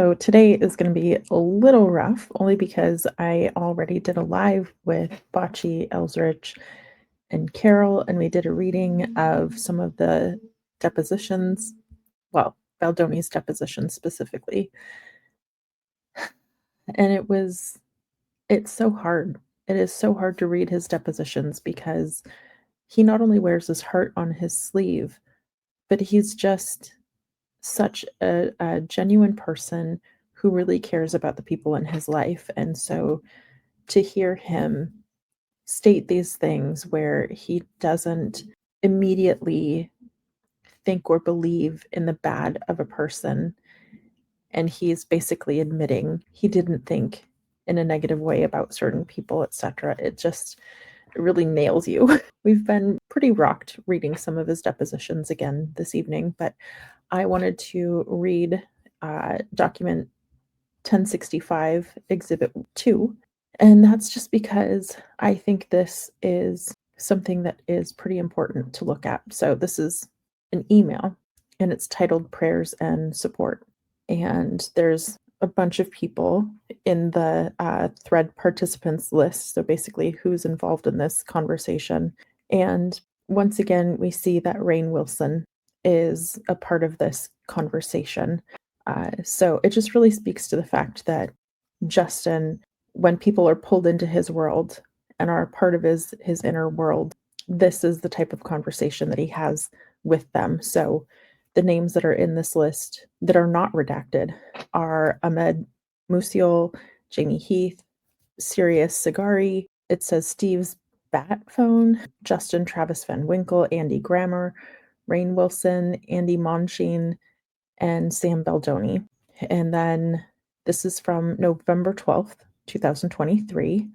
So today is going to be a little rough, only because I already did a live with Bocce, Elsrich, and Carol, and we did a reading of some of the depositions. Well, Baldoni's depositions specifically. And it's so hard. It is so hard to read his depositions because he not only wears his heart on his sleeve, but he's just such a genuine person who really cares about the people in his life. And so to hear him state these things where he doesn't immediately think or believe in the bad of a person, and he's basically admitting he didn't think in a negative way about certain people, etc. It really nails you. We've been pretty rocked reading some of his depositions again this evening, but I wanted to read document 1065, Exhibit 2. And that's just because I think this is something that is pretty important to look at. So, this is an email and it's titled Prayers and Support. And there's a bunch of people in the thread participants list. So, basically, who's involved in this conversation. And once again, we see that Rainn Wilson is a part of this conversation. So, it just really speaks to the fact that Justin, when people are pulled into his world and are a part of his inner world, this is the type of conversation that he has with them. So the names that are in this list that are not redacted are Ahmed Musial, Jamie Heath, Sirius Sagari. It says Steve's Bat Phone, Justin Travis Van Winkle, Andy Grammer, Rainn Wilson, Andy Monsheen, and Sam Baldoni. And then this is from November 12th, 2023.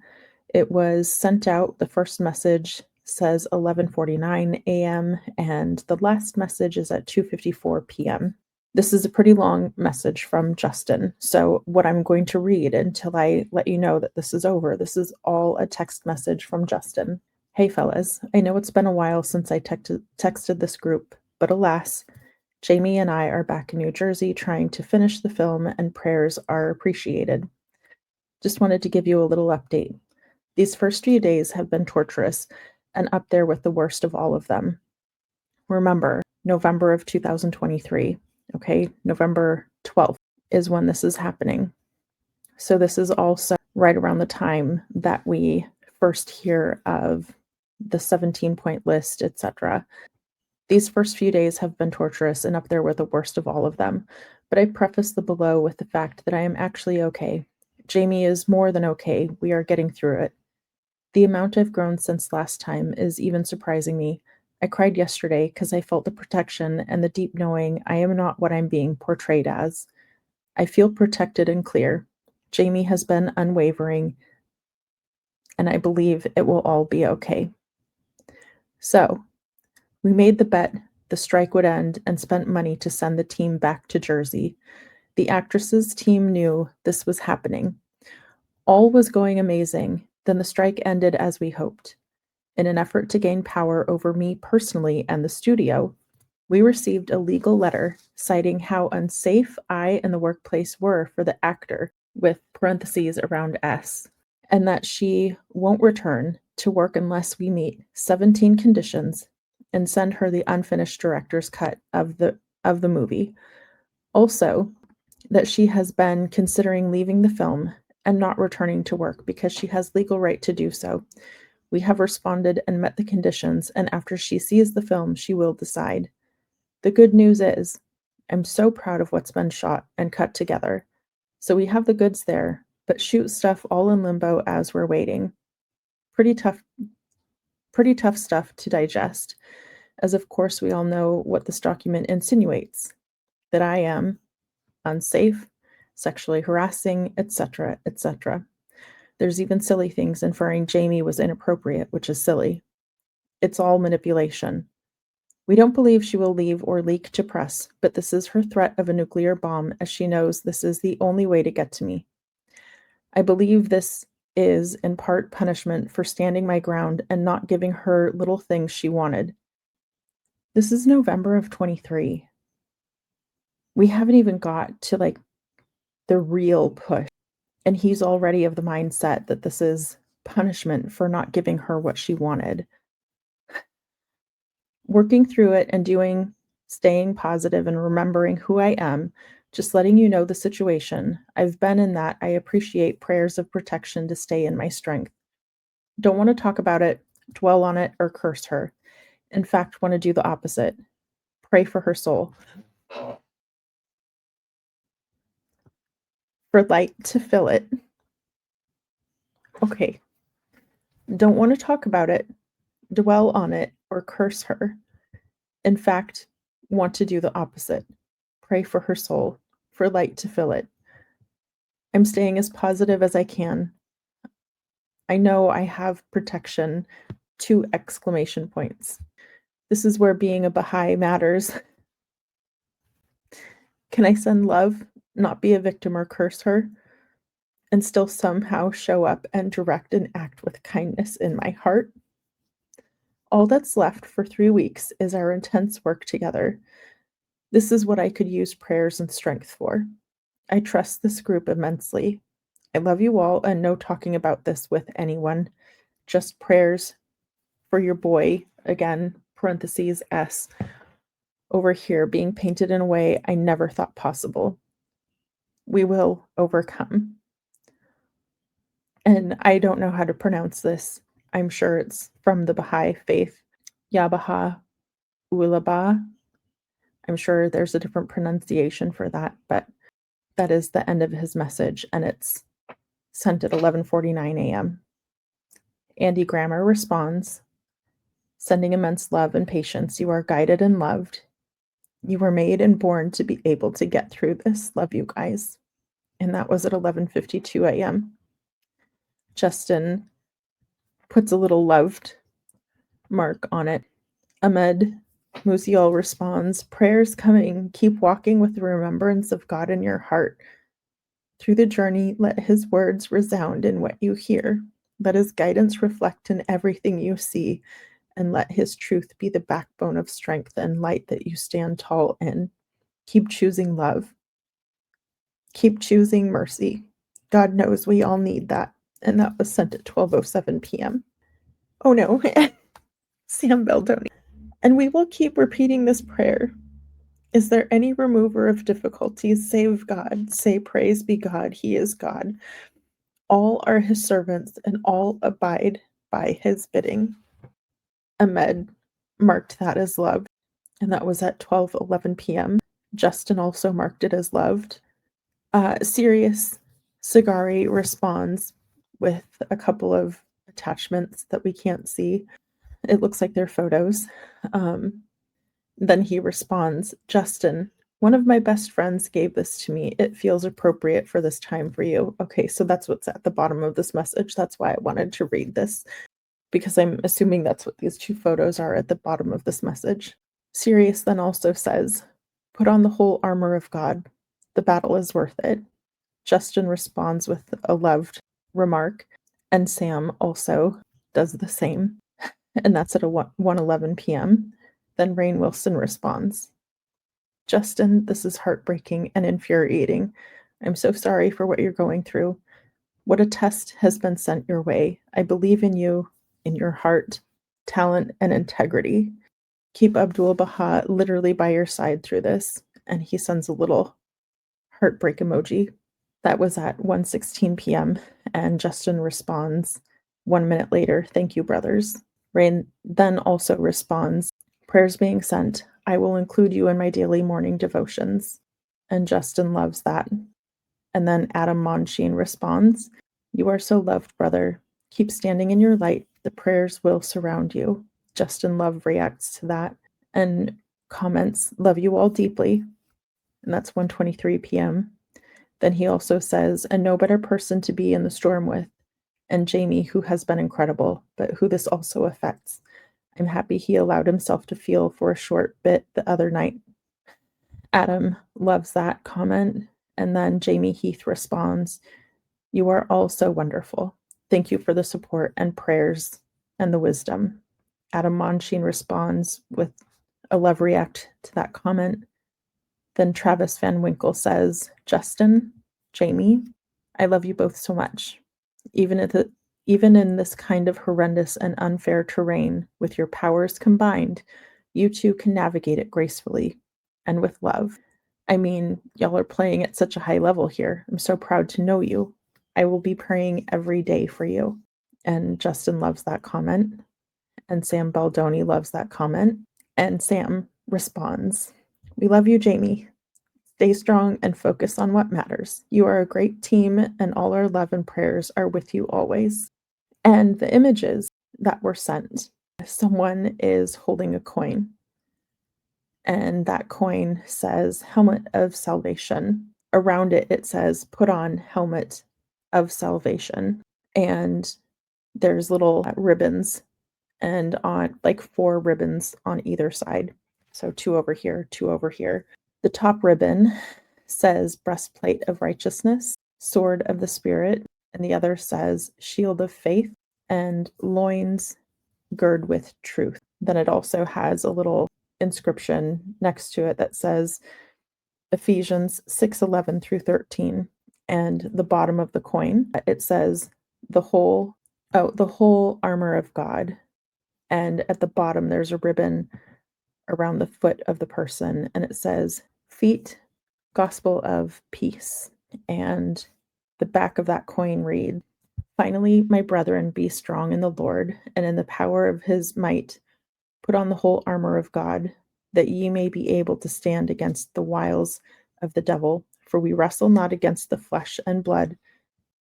It was sent out. The first message says 11:49 a.m. and the last message is at 2:54 p.m. This is a pretty long message from Justin. So what I'm going to read until I let you know that this is over, this is all a text message from Justin. Hey fellas, I know it's been a while since I texted this group, but alas, Jamie and I are back in New Jersey trying to finish the film, and prayers are appreciated. Just wanted to give you a little update. These first few days have been torturous and up there with the worst of all of them. Remember, November of 2023, okay? November 12th is when this is happening. So this is also right around the time that we first hear of the 17-point list, etc. These first few days have been torturous and up there with the worst of all of them, but I preface the below with the fact that I am actually okay. Jamie is more than okay. We are getting through it. The amount I've grown since last time is even surprising me. I cried yesterday because I felt the protection and the deep knowing I am not what I'm being portrayed as. I feel protected and clear. Jamie has been unwavering, and I believe it will all be okay. So, we made the bet the strike would end and spent money to send the team back to Jersey. The actresses' team knew this was happening. All was going amazing. Then the strike ended as we hoped. In an effort to gain power over me personally and the studio, we received a legal letter citing how unsafe I and the workplace were for the actor, with parentheses around S, and that she won't return to work unless we meet 17 conditions and send her the unfinished director's cut of the movie. Also, that she has been considering leaving the film and not returning to work because she has legal right to do so. We have responded and met the conditions, and after she sees the film, she will decide. The good news is, I'm so proud of what's been shot and cut together. So we have the goods there, but shoot stuff all in limbo as we're waiting. Pretty tough stuff to digest, as of course we all know what this document insinuates, that I am unsafe, sexually harassing, etc., etc. There's even silly things inferring Jamie was inappropriate, which is silly. It's all manipulation. We don't believe she will leave or leak to press, but this is her threat of a nuclear bomb, as she knows this is the only way to get to me. I believe this is in part punishment for standing my ground and not giving her little things she wanted. This is November of 23. We haven't even got to the real push. And he's already of the mindset that this is punishment for not giving her what she wanted. Working through it and staying positive and remembering who I am, just letting you know the situation. I've been in that. I appreciate prayers of protection to stay in my strength. Don't want to talk about it, dwell on it, or curse her. In fact, want to do the opposite. Pray for her soul. For light to fill it. Okay. Don't want to talk about it, dwell on it, or curse her. In fact, want to do the opposite. Pray for her soul, for light to fill it. I'm staying as positive as I can. I know I have protection. 2 exclamation points. This is where being a Baha'i matters. Can I send love, not be a victim or curse her, and still somehow show up and direct and act with kindness in my heart? All that's left for 3 weeks is our intense work together. This is what I could use prayers and strength for. I trust this group immensely. I love you all and no talking about this with anyone. Just prayers for your boy, again, parentheses S, over here being painted in a way I never thought possible. We will overcome. And I don't know how to pronounce this. I'm sure it's from the Baha'i faith. Yabaha Ulaba. I'm sure there's a different pronunciation for that, but that is the end of his message, and it's sent at 11:49 a.m. Andy Grammer responds, sending immense love and patience. You are guided and loved. You were made and born to be able to get through this. Love you guys. And that was at 11:52 a.m. Justin puts a little loved mark on it. Ahmed Musial responds, prayers coming. Keep walking with the remembrance of God in your heart. Through the journey, let his words resound in what you hear. Let his guidance reflect in everything you see, and let his truth be the backbone of strength and light that you stand tall in. Keep choosing love. Keep choosing mercy. God knows we all need that. And that was sent at 12:07 p.m. Oh no, Sam Baldoni. And we will keep repeating this prayer. Is there any remover of difficulties save God? Say, praise be God, he is God. All are his servants, and all abide by his bidding. Ahmed marked that as loved, and that was at 12:11 p.m. Justin also marked it as loved. Sirius Sagari responds with a couple of attachments that we can't see. It looks like they're photos. Then he responds, Justin, one of my best friends gave this to me. It feels appropriate for this time for you. Okay, so that's what's at the bottom of this message. That's why I wanted to read this, because I'm assuming that's what these 2 photos are at the bottom of this message. Sirius then also says, put on the whole armor of God. The battle is worth it. Justin responds with a loved remark, and Sam also does the same. And that's at 1:11 p.m. Then Rainn Wilson responds, Justin, this is heartbreaking and infuriating. I'm so sorry for what you're going through. What a test has been sent your way. I believe in you, in your heart, talent, and integrity. Keep Abdul Baha literally by your side through this. And he sends a little heartbreak emoji. That was at 1:16 p.m. And Justin responds 1 minute later, thank you, brothers. Rainn then also responds, prayers being sent. I will include you in my daily morning devotions. And Justin loves that. And then Adam Monsheen responds, you are so loved, brother. Keep standing in your light. The prayers will surround you. Justin Love reacts to that and comments, love you all deeply. And that's 1:23 p.m. Then he also says, and no better person to be in the storm with. And Jamie, who has been incredible, but who this also affects. I'm happy he allowed himself to feel for a short bit the other night. Adam loves that comment. And then Jamie Heath responds, you are all so wonderful. Thank you for the support and prayers and the wisdom. Adam Monsheen responds with a love react to that comment. Then Travis Van Winkle says, Justin, Jamie, I love you both so much. Even in this kind of horrendous and unfair terrain, with your powers combined, you two can navigate it gracefully and with love. I mean, y'all are playing at such a high level here. I'm so proud to know you. I will be praying every day for you. And Justin loves that comment. And Sam Baldoni loves that comment. And Sam responds, "We love you, Jamie. Stay strong and focus on what matters. You are a great team, and all our love and prayers are with you always." And the images that were sent, someone is holding a coin, and that coin says helmet of salvation. Around it, it says put on helmet of salvation. And there's little ribbons, and on like 4 ribbons on either side. So 2 over here, 2 over here. The top ribbon says breastplate of righteousness, sword of the spirit, and the other says shield of faith and loins gird with truth. Then it also has a little inscription next to it that says Ephesians 6:11 through 13. And the bottom of the coin, it says the whole armor of God. And at the bottom there's a ribbon around the foot of the person, and it says feet, gospel of peace. And the back of that coin reads, "Finally, my brethren, be strong in the Lord and in the power of his might. Put on the whole armor of God, that ye may be able to stand against the wiles of the devil. For we wrestle not against the flesh and blood,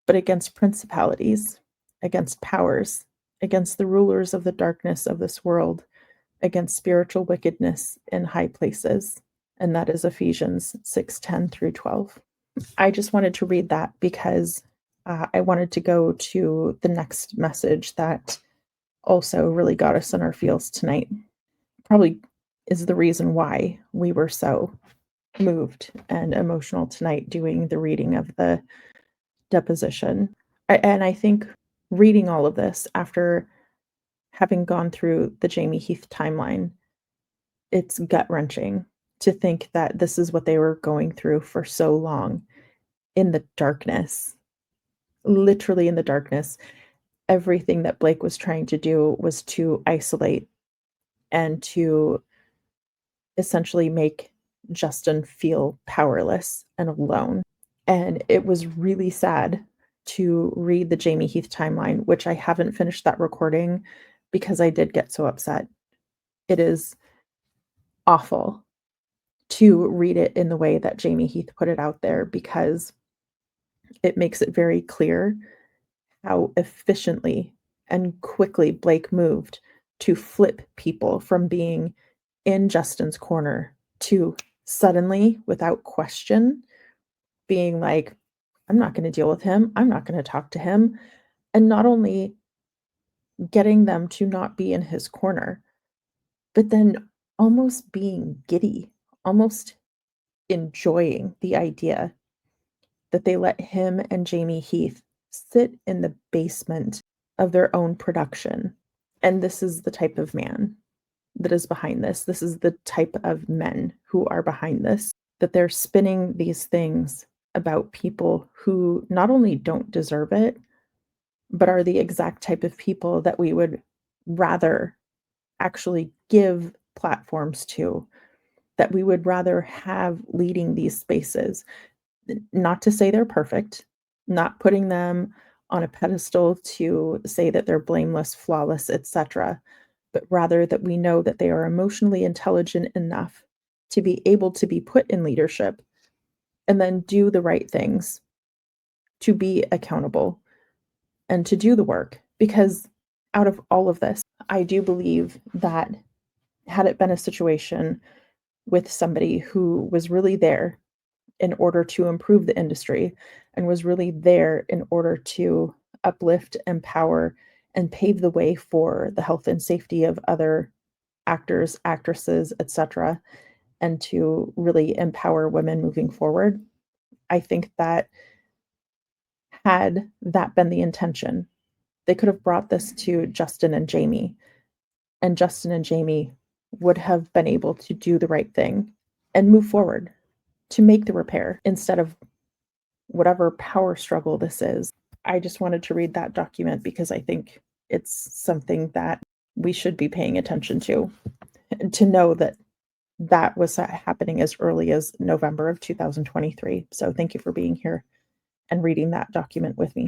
but against principalities, against powers, against the rulers of the darkness of this world, against spiritual wickedness in high places." And that is Ephesians 6:10 through 12. I just wanted to read that because I wanted to go to the next message that also really got us in our feels tonight. Probably is the reason why we were so moved and emotional tonight doing the reading of the deposition. And I think reading all of this after having gone through the Jamie Heath timeline, it's gut-wrenching to think that this is what they were going through for so long in the darkness, literally in the darkness. Everything that Blake was trying to do was to isolate and to essentially make Justin feel powerless and alone. And it was really sad to read the Jamie Heath timeline, which I haven't finished that recording because I did get so upset. It is awful to read it in the way that Jamie Heath put it out there, because it makes it very clear how efficiently and quickly Blake moved to flip people from being in Justin's corner to suddenly, without question, being like, "I'm not going to deal with him. I'm not going to talk to him." And not only getting them to not be in his corner, but then almost being giddy, almost enjoying the idea that they let him and Jamie Heath sit in the basement of their own production. And this is the type of man that is behind this. This is the type of men who are behind this, that they're spinning these things about people who not only don't deserve it, but are the exact type of people that we would rather actually give platforms to, that we would rather have leading these spaces. Not to say they're perfect, not putting them on a pedestal to say that they're blameless, flawless, etc., but rather that we know that they are emotionally intelligent enough to be able to be put in leadership and then do the right things, to be accountable and to do the work. Because out of all of this, I do believe that had it been a situation with somebody who was really there in order to improve the industry and was really there in order to uplift, empower, and pave the way for the health and safety of other actors, actresses, etc., and to really empower women moving forward. I think that had that been the intention, they could have brought this to Justin and Jamie, and Justin and Jamie would have been able to do the right thing and move forward to make the repair instead of whatever power struggle this is. I just wanted to read that document because I think it's something that we should be paying attention to know that that was happening as early as November of 2023. So thank you for being here and reading that document with me.